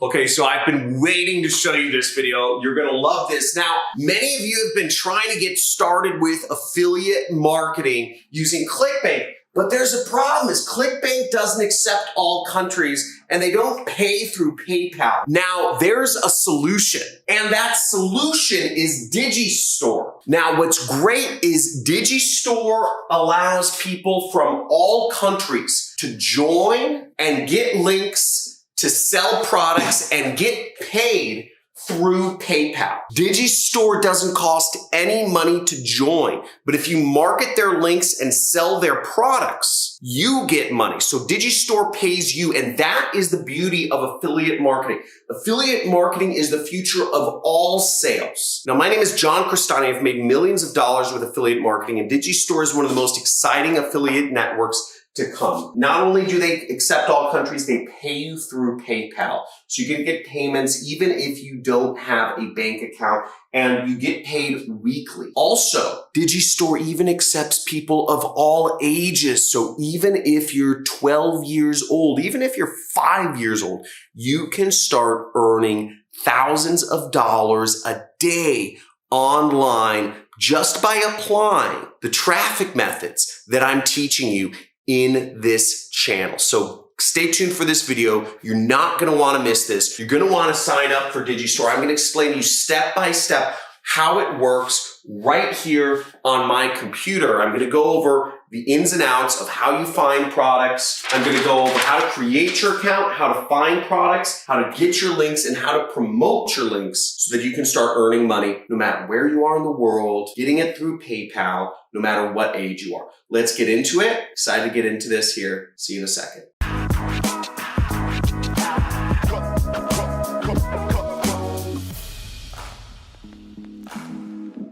Okay, so I've been waiting to show you this video. You're gonna love this. Now, many of you have been trying to get started with affiliate marketing using ClickBank, but there's a problem is ClickBank doesn't accept all countries and they don't pay through PayPal. Now, there's a solution, and that solution is DigiStore. Now, what's great is DigiStore allows people from all countries to join and get links to sell products and get paid through PayPal. DigiStore doesn't cost any money to join, but if you market their links and sell their products, you get money. So DigiStore pays you, and that is the beauty of affiliate marketing. Affiliate marketing is the future of all sales. Now, my name is John Crestani. I've made millions of dollars with affiliate marketing, and DigiStore is one of the most exciting affiliate networks to come. Not only do they accept all countries, they pay you through PayPal. So you can get payments even if you don't have a bank account, and you get paid weekly. Also, DigiStore even accepts people of all ages. So even if you're 12 years old, even if you're 5 years old, you can start earning thousands of dollars a day online just by applying the traffic methods that I'm teaching you in this channel. So stay tuned for this video. You're not going to want to miss this. You're going to want to sign up for DigiStore. I'm going to explain to you step by step how it works right here on my computer. I'm going to go over the ins and outs of how you find products. I'm going to go over how to create your account, how to find products, how to get your links, and how to promote your links so that you can start earning money no matter where you are in the world, getting it through PayPal, no matter what age you are. Let's get into it. Excited to get into this here. See you in a second.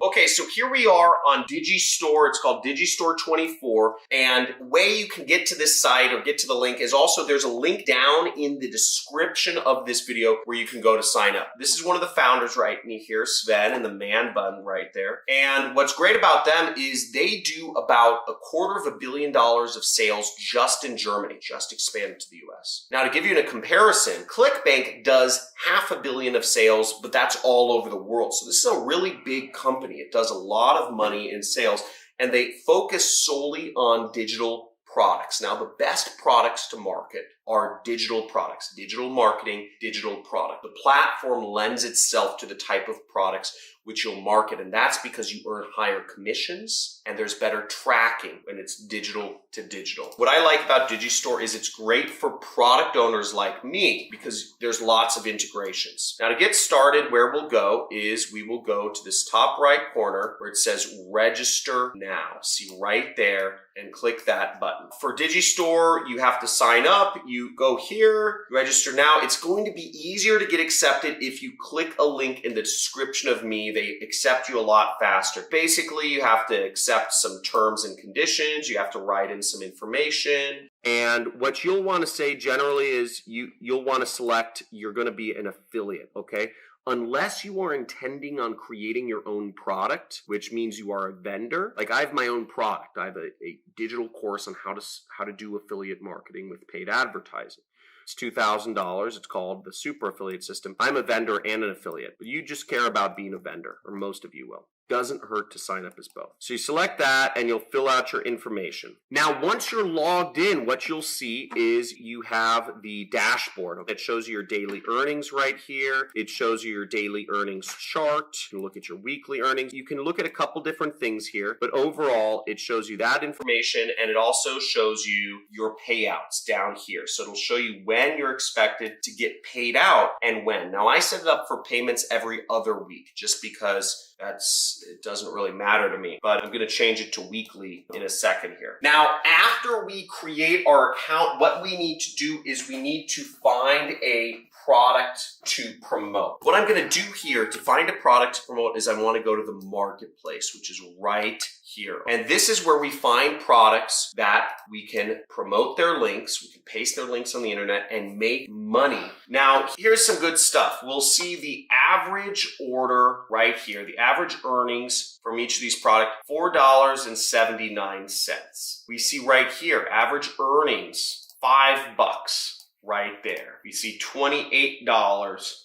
Okay, so here we are on DigiStore. It's called DigiStore 24. And the way you can get to this site or get to the link is also there's a link down in the description of this video where you can go to sign up. This is one of the founders right here, Sven, and the man bun right there. And what's great about them is they do about $250 million of sales just in Germany, just expanded to the US. Now, to give you a comparison, ClickBank does $500 million of sales, but that's all over the world. So this is a really big company. It does a lot of money in sales, and they focus solely on digital products. Now, the best products to market are digital products, digital marketing, digital product. The platform lends itself to the type of products which you'll market, and that's because you earn higher commissions and there's better tracking when it's digital to digital. What I like about DigiStore is it's great for product owners like me because there's lots of integrations. Now, to get started, where we'll go is we will go to this top right corner where it says register now. See right there, and click that button. For DigiStore, you have to sign up. You go here, register now. It's going to be easier to get accepted if you click a link in the description of me. They accept you a lot faster. Basically, you have to accept some terms and conditions. You have to write in some information. And what you'll want to say generally is you'll want to select you're going to be an affiliate, okay? Unless you are intending on creating your own product, which means you are a vendor. Like I have my own product. I have a digital course on how to do affiliate marketing with paid advertising. It's $2,000. It's called the Super Affiliate System. I'm a vendor and an affiliate, but you just care about being a vendor, or most of you will. Doesn't hurt to sign up as both. So you select that and you'll fill out your information. Now, once you're logged in, what you'll see is you have the dashboard. It shows you your daily earnings right here. It shows you your daily earnings chart. You can look at your weekly earnings. You can look at a couple different things here, but overall, it shows you that information, and it also shows you your payouts down here. So it'll show you when you're expected to get paid out and when. Now, I set it up for payments every other week just because it doesn't really matter to me, but I'm going to change it to weekly in a second here. Now, after we create our account, what we need to do is we need to find a product to promote. What I'm going to do here to find a product to promote is I want to go to the marketplace, which is right here. And this is where we find products that we can promote their links, we can paste their links on the internet and make money. Now, here's some good stuff. We'll see the average order right here, the average earnings from each of these products, $4.79. We see right here, average earnings, $5. right there. We see $28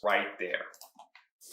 right there.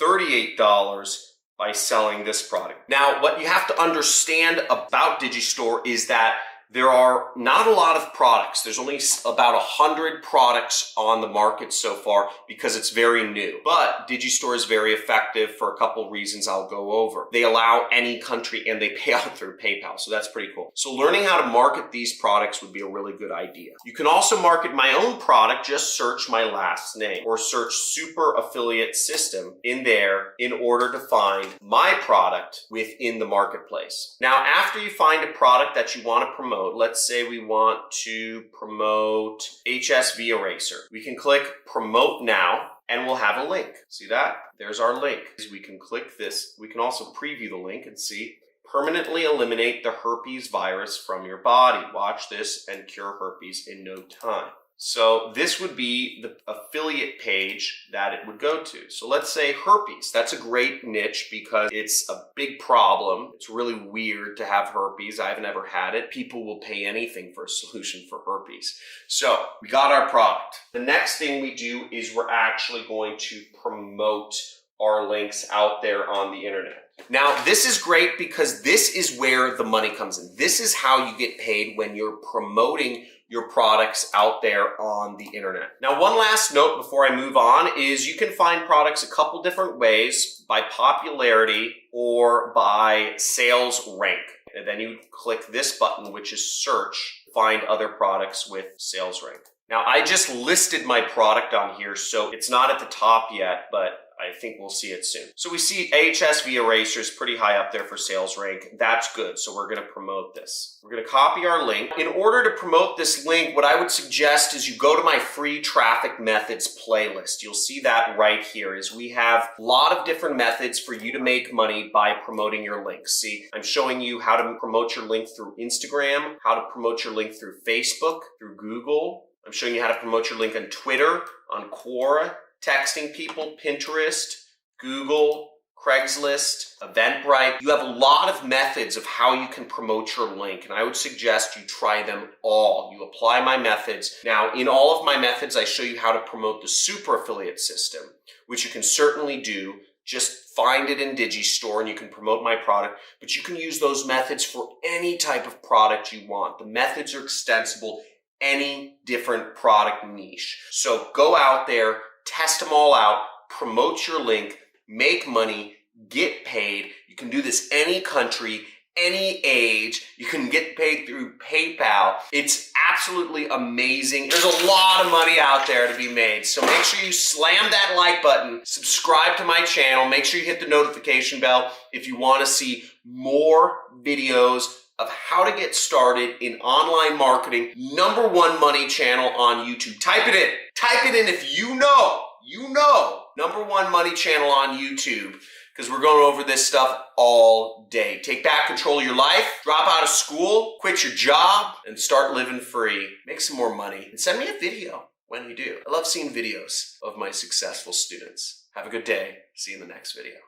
$38 by selling this product. Now, what you have to understand about DigiStore is that there are not a lot of products. There's only about 100 products on the market so far because it's very new. But DigiStore is very effective for a couple reasons I'll go over. They allow any country and they pay out through PayPal, so that's pretty cool. So learning how to market these products would be a really good idea. You can also market my own product. Just search my last name or search Super Affiliate System in there in order to find my product within the marketplace. Now, after you find a product that you want to promote, let's say we want to promote HSV Eraser. We can click Promote Now and we'll have a link. See that? There's our link. We can click this. We can also preview the link and see permanently eliminate the herpes virus from your body. Watch this and cure herpes in no time. So this would be the affiliate page that it would go to. So let's say herpes. That's a great niche because it's a big problem. It's really weird to have herpes. I haven't ever had it. People will pay anything for a solution for herpes. So we got our product. The next thing we do is we're actually going to promote our links out there on the internet. Now, this is great because this is where the money comes in. This is how you get paid when you're promoting your products out there on the internet. Now, one last note before I move on is you can find products a couple different ways, by popularity or by sales rank. And then you click this button, which is search, find other products with sales rank. Now, I just listed my product on here, so it's not at the top yet, but I think we'll see it soon. So we see HSV Eraser is pretty high up there for sales rank. That's good. So we're going to promote this. We're going to copy our link. In order to promote this link, what I would suggest is you go to my free traffic methods playlist. You'll see that right here is we have a lot of different methods for you to make money by promoting your links. See, I'm showing you how to promote your link through Instagram, how to promote your link through Facebook, through Google. I'm showing you how to promote your link on Twitter, on Quora, texting people, Pinterest, Google, Craigslist, Eventbrite. You have a lot of methods of how you can promote your link, and I would suggest you try them all. You apply my methods. Now, in all of my methods, I show you how to promote the super affiliate system, which you can certainly do. Just find it in DigiStore and you can promote my product, but you can use those methods for any type of product you want. The methods are extensible, any different product niche. So go out there, test them all out, promote your link, make money, get paid. You can do this any country, any age. You can get paid through PayPal. It's absolutely amazing. There's a lot of money out there to be made. So make sure you slam that like button, subscribe to my channel, make sure you hit the notification bell if you want to see more videos of how to get started in online marketing. #1 money channel on YouTube. Type it in. Type it in if you know, #1 money channel on YouTube, because we're going over this stuff all day. Take back control of your life, drop out of school, quit your job, and start living free. Make some more money, and send me a video when you do. I love seeing videos of my successful students. Have a good day. See you in the next video.